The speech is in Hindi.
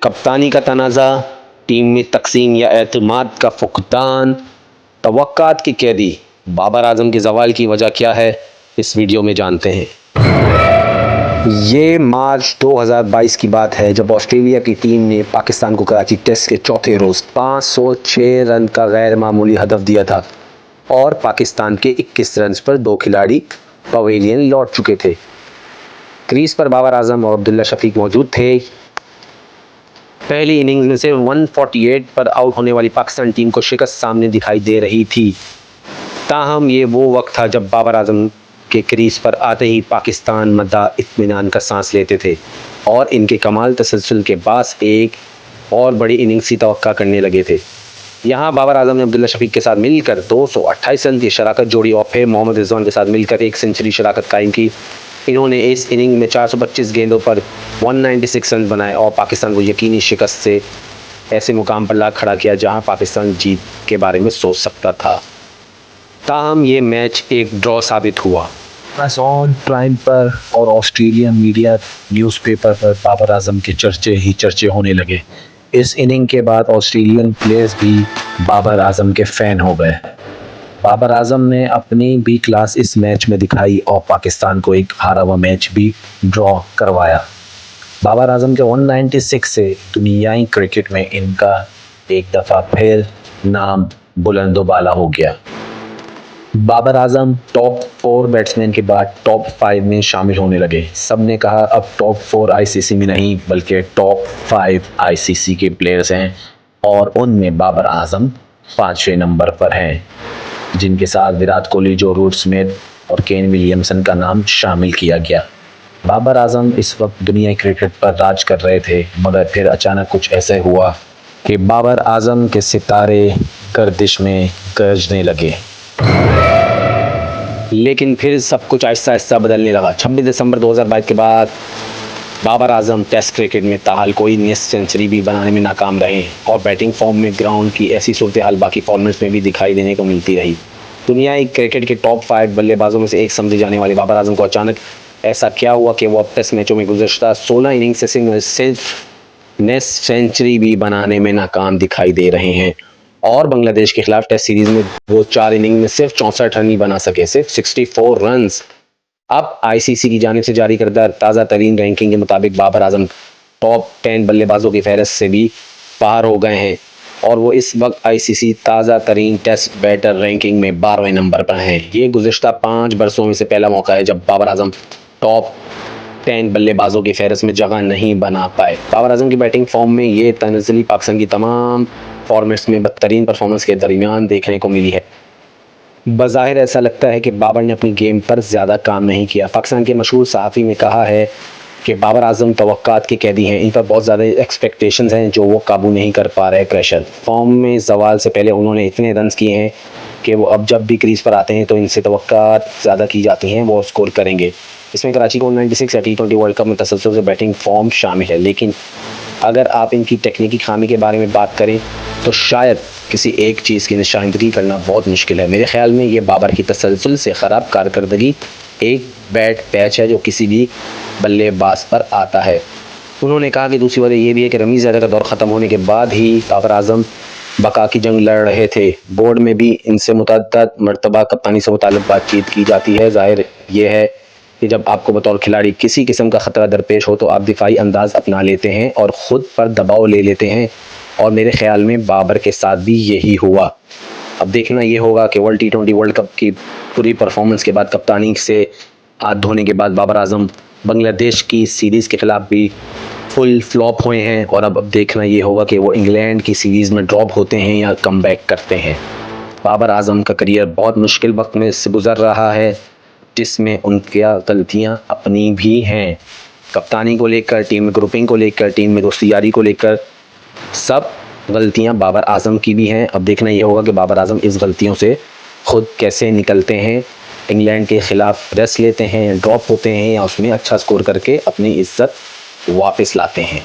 कप्तानी का तनाज़ा, टीम में तकसीम या एतमाद का फुक़दान, तवक्कात की कैदी, बाबर आज़म के ज़वाल की वजह क्या है, इस वीडियो में जानते हैं। ये मार्च 2022 की बात है जब ऑस्ट्रेलिया की टीम ने पाकिस्तान को कराची टेस्ट के चौथे रोज़ 506 रन का गैर मामूली हदफ दिया था और पाकिस्तान के 21 रन पर 2 खिलाड़ी पवेलियन लौट चुके थे। क्रीज पर बाबर आज़म और अब्दुल्ला शफीक मौजूद थे। पहली इनिंग्स में से 148 पर आउट होने वाली पाकिस्तान टीम को शिकस्त सामने दिखाई दे रही थी। ताहम ये वो वक्त था जब बाबर आज़म के क्रीज पर आते ही पाकिस्तान मद्दा इत्मीनान का सांस लेते थे और इनके कमाल तसलसल के बाद एक और बड़ी इनिंग्स की तवक्का करने लगे थे। यहाँ बाबर आज़म ने अब्दुल्ला शफीक के साथ मिलकर 228 रन की शराकत जोड़ी और फिर मोहम्मद रिजवान के साथ मिलकर एक सेंचुरी शराकत कायम की। इन्होंने इस इनिंग में 425 गेंदों पर 196 रन बनाए और पाकिस्तान को यकीनी शिकस्त से ऐसे मुकाम पर ला खड़ा किया जहां पाकिस्तान जीत के बारे में सोच सकता था। ताहम ये मैच एक ड्रॉ साबित हुआ। बस ऑन प्राइम पर और ऑस्ट्रेलियन मीडिया न्यूज़पेपर पर बाबर आज़म के चर्चे ही चर्चे होने लगे। इस इनिंग के बाद ऑस्ट्रेलियन प्लेयर्स भी बाबर आज़म के फ़ैन हो गए। बाबर आज़म ने अपनी भी क्लास इस मैच में दिखाई और पाकिस्तान को एक हारा हुआ मैच भी ड्रॉ करवाया। बाबर आज़म के 196 से दुनियाई क्रिकेट में इनका एक दफ़ा फिर नाम बुलंदोबाला हो गया। बाबर आज़म टॉप 4 बैट्समैन के बाद टॉप 5 में शामिल होने लगे। सब ने कहा अब टॉप 4 आईसीसी में नहीं बल्कि टॉप 5 आईसीसी के प्लेयर्स हैं और उनमें बाबर आज़म 5वें नंबर पर हैं, जिनके साथ विराट कोहली, जो रूट स्मिथ और केन विलियमसन का नाम शामिल किया गया। बाबर आज़म इस वक्त दुनिया क्रिकेट पर राज कर रहे थे, मगर फिर अचानक कुछ ऐसे हुआ कि बाबर आज़म के सितारे गर्दिश में गरजने लगे। लेकिन फिर सब कुछ आहिस्ता आहिस्ता बदलने लगा। 26 दिसंबर 2022 के बाद बाबर आज़म टेस्ट क्रिकेट में ताहाल कोई नई सेंचुरी भी बनाने में नाकाम रहे और बैटिंग फॉर्म में ग्राउंड की ऐसी सूरत हाल बाकी फॉर्मेट्स में भी दिखाई देने को मिलती रही। दुनियाई क्रिकेट के टॉप 5 बल्लेबाजों में से एक समझे जाने वाले बाबर आज़म को अचानक ऐसा क्या हुआ कि वो अब टेस्ट मैचों में गुज़श्ता 16 इनिंग्स से सिर्फ नेस्ट सेंचुरी भी बनाने में नाकाम दिखाई दे रहे हैं और बांग्लादेश के खिलाफ टेस्ट सीरीज में वो 4 इनिंग में सिर्फ 64 रन ही बना सके, सिर्फ 64 रन। अब आईसीसी की जानिब से जारी करदा ताज़ा तरीन रैंकिंग के मुताबिक बाबर आज़म टॉप 10 बल्लेबाजों की फहरिस्त से भी बाहर हो गए हैं और वो इस वक्त आईसीसी ताज़ा तरीन टेस्ट बैटर रैंकिंग में 12वें नंबर पर हैं। ये गुज़श्ता 5 बरसों में से पहला मौका है जब बाबर आज़म टॉप 10 बल्लेबाजों की फहरिस्त में जगह नहीं बना पाए। बाबर आज़म की बैटिंग फॉर्म में ये तनज़ली पाकिस्तान की तमाम फॉर्मेट्स में बदतरीन परफॉर्मेंस के दरमियान देखने को मिली है। बज़ाहिर ऐसा लगता है कि बाबर ने अपनी गेम पर ज़्यादा काम नहीं किया। पाकिस्तान के मशहूर सहाफ़ी ने कहा है कि बाबर आज़म तवक्कात के कैदी हैं, इन पर बहुत ज़्यादा एक्सपेक्टेशंस हैं जो वो काबू नहीं कर पा रहे। प्रेशर फॉर्म में ज़वाल से पहले उन्होंने इतने रन्स किए हैं कि वो अब जब भी क्रीज़ पर आते हैं तो इनसे तवक्कात ज़्यादा की जाती हैं, वो स्कोर करेंगे। इसमें कराची को 96 या T20 वर्ल्ड कप में तसलसल से बैटिंग फॉर्म शामिल है, लेकिन अगर आप इनकी टेक्निकी खामी के बारे में बात करें तो शायद किसी एक चीज़ की निशानदगी करना बहुत मुश्किल है। मेरे ख्याल में ये बाबर की तसलसल से ख़राब कारकर्दगी एक बैड पैच है जो किसी भी बल्लेबाज पर आता है। उन्होंने कहा कि दूसरी वजह ये भी है कि रमीज़ ज़्यादा का दौर ख़त्म होने के बाद ही बाबर आज़म बका की जंग लड़ रहे थे। बोर्ड में भी इनसे मुतअद्दिद मरतबा कप्तानी से मुताल्लिक़ बातचीत की जाती है। ज़ाहिर ये है कि जब आपको बतौर खिलाड़ी किसी किस्म का ख़तरा दरपेश हो तो आप दिफाई अंदाज़ अपना लेते हैं और ख़ुद पर दबाव ले लेते हैं और मेरे ख्याल में बाबर के साथ भी यही हुआ। अब देखना ये होगा कि वर्ल्ड T20 वर्ल्ड कप की पूरी परफॉर्मेंस के बाद कप्तानी से हाथ धोने के बाद बाबर आज़म बांग्लादेश की सीरीज़ के ख़िलाफ़ भी फुल फ्लॉप हुए हैं और अब देखना ये होगा कि वो इंग्लैंड की सीरीज़ में ड्रॉप होते हैं या कम बैक करते हैं। बाबर आज़म का करियर बहुत मुश्किल वक्त में से गुज़र रहा है जिसमें उनकी गलतियाँ अपनी भी हैं। कप्तानी को लेकर, टीम में ग्रुपिंग को लेकर, टीम में दोस्ती यारी को लेकर, सब गलतियां बाबर आज़म की भी हैं। अब देखना ये होगा कि बाबर आज़म इस गलतियों से ख़ुद कैसे निकलते हैं, इंग्लैंड के ख़िलाफ़ रेस्ट लेते हैं, ड्रॉप होते हैं या उसमें अच्छा स्कोर करके अपनी इज़्ज़त वापस लाते हैं।